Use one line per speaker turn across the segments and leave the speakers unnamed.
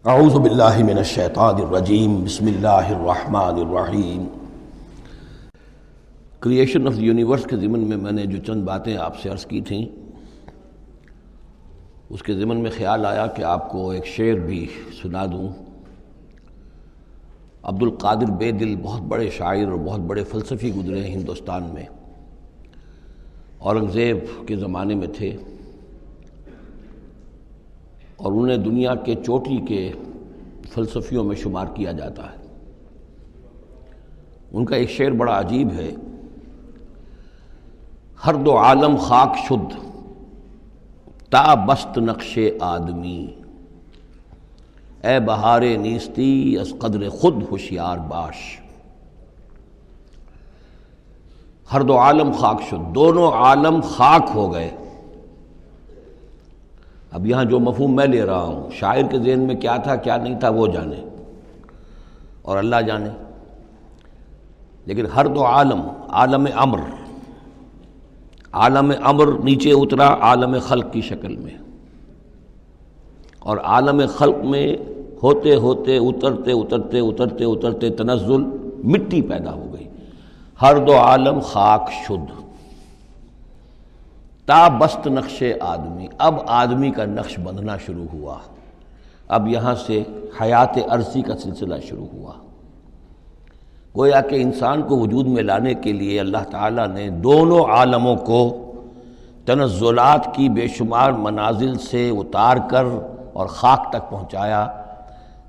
اعوذ باللہ من الشیطان الرجیم بسم اللہ الرحمن الرحیم۔ کریشن آف دی یونیورس کے ضمن میں نے جو چند باتیں آپ سے عرض کی تھیں، اس کے ضمن میں خیال آیا کہ آپ کو ایک شعر بھی سنا دوں۔ عبد القادر بے دل بہت بڑے شاعر اور بہت بڑے فلسفی گزرے ہیں ہندوستان میں، اورنگزیب کے زمانے میں تھے اور انہیں دنیا کے چوٹی کے فلسفیوں میں شمار کیا جاتا ہے۔ ان کا ایک شعر بڑا عجیب ہے: ہر دو عالم خاک شد تا بست نقش آدمی، اے بہار نیستی از قدر خود ہوشیار باش۔ ہر دو عالم خاک شد، دونوں عالم خاک ہو گئے۔ اب یہاں جو مفہوم میں لے رہا ہوں، شاعر کے ذہن میں کیا تھا کیا نہیں تھا وہ جانے اور اللہ جانے، لیکن ہر دو عالم، عالم امر، عالم امر نیچے اترا عالم خلق کی شکل میں، اور عالم خلق میں ہوتے ہوتے اترتے اترتے اترتے اترتے تنزل مٹی پیدا ہو گئی۔ ہر دو عالم خاک شد تا بست نقش آدمی، اب آدمی کا نقش بندھنا شروع ہوا۔ اب یہاں سے حیات عرضی کا سلسلہ شروع ہوا۔ گویا کہ انسان کو وجود میں لانے کے لیے اللہ تعالیٰ نے دونوں عالموں کو تنزلات کی بے شمار منازل سے اتار کر اور خاک تک پہنچایا۔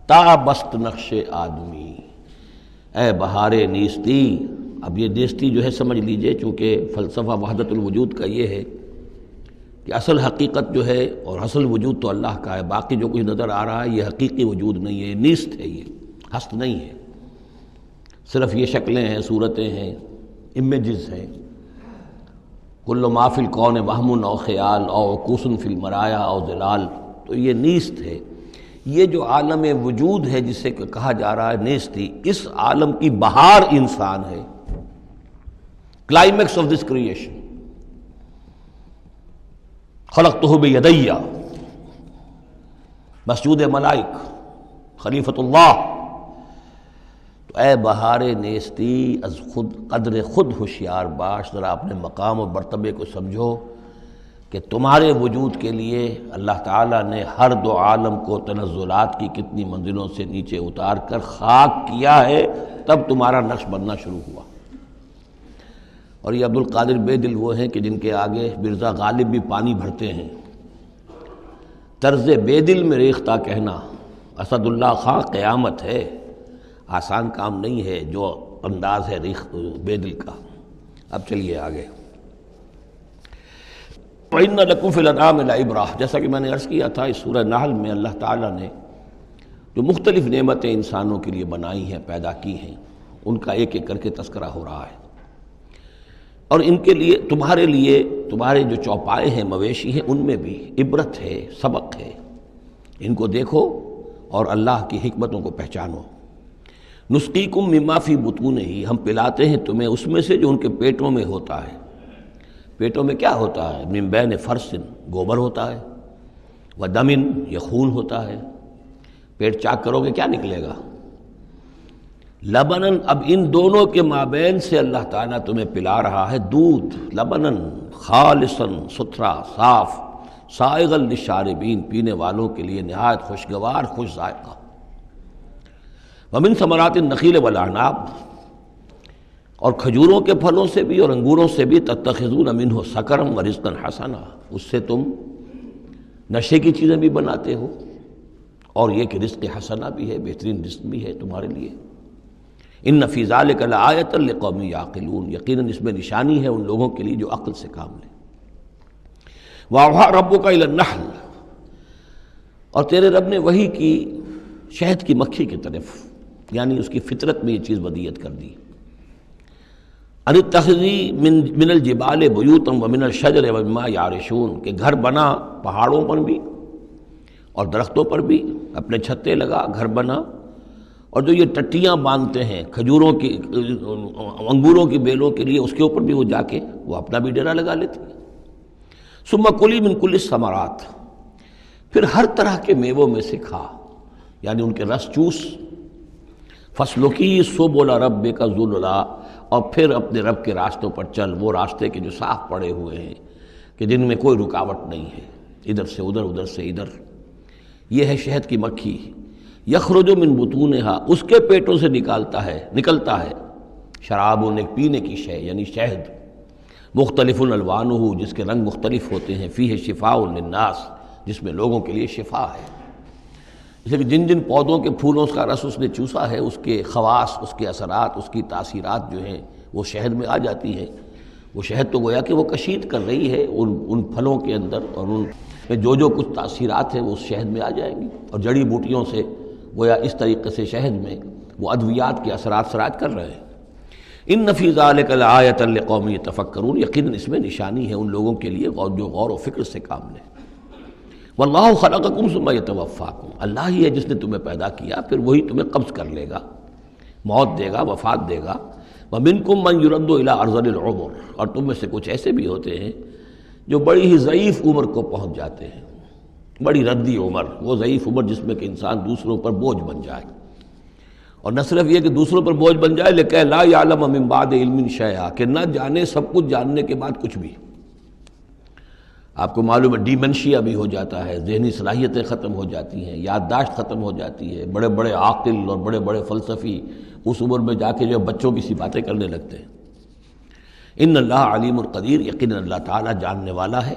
تا بست نقش آدمی، اے بہار نیستی۔ اب یہ نیستی جو ہے سمجھ لیجئے، چونکہ فلسفہ وحدت الوجود کا یہ ہے کہ اصل حقیقت جو ہے اور اصل وجود تو اللہ کا ہے، باقی جو کچھ نظر آ رہا ہے یہ حقیقی وجود نہیں ہے، نیست ہے، یہ ہست نہیں ہے، صرف یہ شکلیں ہیں، صورتیں ہیں، امیجز ہیں۔ کل ما فی الکون وہم او خیال او عکوس فی المرایا او ظلال، تو یہ نیست ہے۔ یہ جو عالم وجود ہے جسے کہا جا رہا ہے نیستی، اس عالم کی بہار انسان ہے، کلائمیکس آف دس کریشن۔ خلقتہ بیدی، مسجود ملائک، خلیفۃ اللہ۔ تو اے بہار نیستی از خود قدر خود ہوشیار باش، ذرا اپنے مقام و مرتبے کو سمجھو کہ تمہارے وجود کے لیے اللہ تعالیٰ نے ہر دو عالم کو تنزلات کی کتنی منزلوں سے نیچے اتار کر خاک کیا ہے، تب تمہارا نقش بننا شروع ہوا۔ اور یہ عبد القادر بے دل وہ ہیں کہ جن کے آگے مرزا غالب بھی پانی بھرتے ہیں۔ طرز بے دل میں ریختہ کہنا اسد اللہ خان قیامت ہے، آسان کام نہیں ہے جو انداز ہے بے دل کا۔ اب چلیے آگے۔ وَإِنَّ لَكُمْ فِي الْأَنْعَامِ لَعِبْرَةً، جیسا کہ میں نے عرض کیا تھا، اس سورہ نحل میں اللہ تعالیٰ نے جو مختلف نعمتیں انسانوں کے لیے بنائی ہیں، پیدا کی ہیں، ان کا ایک ایک کر کے تذکرہ ہو رہا ہے۔ اور ان کے لیے، تمہارے جو چوپائے ہیں، مویشی ہیں، ان میں بھی عبرت ہے، سبق ہے۔ ان کو دیکھو اور اللہ کی حکمتوں کو پہچانو۔ نسقیکم مما فی بطونہ، ہم پلاتے ہیں تمہیں اس میں سے جو ان کے پیٹوں میں ہوتا ہے۔ پیٹوں میں کیا ہوتا ہے؟ من بین فرث، گوبر ہوتا ہے، ودم، یہ خون ہوتا ہے۔ پیٹ چاک کرو گے کیا نکلے گا؟ لبنن، اب ان دونوں کے مابین سے اللہ تعالیٰ تمہیں پلا رہا ہے دودھ، لبنن خالصاً، ستھرا، صاف، سائغا للشاربین، پینے والوں کے لیے نہایت خوشگوار، خوش ذائقہ۔ ومن ثمرات النخیل والاعناب، اور کھجوروں کے پھلوں سے بھی اور انگوروں سے بھی، تتخذون منہ سکرا ورزقا حسنا، اس سے تم نشے کی چیزیں بھی بناتے ہو، اور یہ کہ رزق حسنہ بھی ہے، بہترین رزق بھی ہے تمہارے لیے۔ ان فی ذلک لآیۃ لقوم یعقلون، یقیناً اس میں نشانی ہے ان لوگوں کے لیے جو عقل سے کام لیں۔ وَأَوْحَىٰ رَبُّكَ إِلَى النَّحْلِ، اور تیرے رب نے وحی کی شہد کی مکھی کی طرف، یعنی اس کی فطرت میں یہ چیز ودیت کر دی۔ ان اتخذی من الجبال بیوتا ومن الشجر ومما یعرشون، کہ گھر بنا پہاڑوں پر بھی اور درختوں پر بھی، اپنے چھتے لگا، گھر بنا۔ اور جو یہ ٹٹیاں باندھتے ہیں کھجوروں کی، انگوروں کی بیلوں کے لیے، اس کے اوپر بھی وہ جا کے وہ اپنا بھی ڈیرا لگا لیتے ہیں۔ ثم کلی من کل الثمرات، پھر ہر طرح کے میووں میں سے کھا۔ یعنی ان کے رس چوس، فسلکی سبل ربک ذللا، اور پھر اپنے رب کے راستوں پر چل، وہ راستے کے جو صاف پڑے ہوئے ہیں کہ جن میں کوئی رکاوٹ نہیں ہے، ادھر سے ادھر، ادھر سے ادھر۔ یہ ہے شہد کی مکھی، یخرج من بطونہا، اس کے پیٹوں سے نکلتا ہے شراب، ایک پینے کی شے یعنی شہد، مختلف الوانہ، جس کے رنگ مختلف ہوتے ہیں، فیہ شفاء للناس، جس میں لوگوں کے لیے شفا ہے۔ اس لیے کہ جن جن پودوں کے پھولوں کا رس اس نے چوسا ہے، اس کے خواص، اس کے اثرات، اس کی تاثیرات جو ہیں وہ شہد میں آ جاتی ہیں۔ وہ شہد تو گویا کہ وہ کشید کر رہی ہے ان پھلوں کے اندر، اور ان میں جو کچھ تاثیرات ہیں وہ اس شہد میں آ جائیں گی، اور جڑی بوٹیوں سے گویا اس طریقے سے شہد میں وہ ادویات کے اثرات سراج کر رہے ہیں۔ ان فی ذلک لآیۃ لقوم یتفکرون، یقیناً اس میں نشانی ہے ان لوگوں کے لیے جو غور و فکر سے کام لیں۔ واللہ خلقکم ثم یتوفاکم، اللہ ہی ہے جس نے تمہیں پیدا کیا، پھر وہی تمہیں قبض کر لے گا، موت دے گا، وفات دے گا۔ ومنکم من یرد الی ارذل العمر، اور تم میں سے کچھ ایسے بھی ہوتے ہیں جو بڑی ہی ضعیف عمر کو پہنچ جاتے ہیں، بڑی ردی عمر، وہ ضعیف عمر جس میں کہ انسان دوسروں پر بوجھ بن جائے، اور نہ صرف یہ کہ دوسروں پر بوجھ بن جائے، لیکن لا یعلم من بعد علم شیئا، کہ نہ جانے سب کچھ جاننے کے بعد کچھ بھی۔ آپ کو معلوم ہے ڈیمنشیا بھی ہو جاتا ہے، ذہنی صلاحیتیں ختم ہو جاتی ہیں، یادداشت ختم ہو جاتی ہے، بڑے بڑے عاقل اور بڑے بڑے فلسفی اس عمر میں جا کے جو بچوں کی سی باتیں کرنے لگتے ہیں۔ ان اللہ علیم القدیر، یقیناً اللہ تعالیٰ جاننے والا ہے،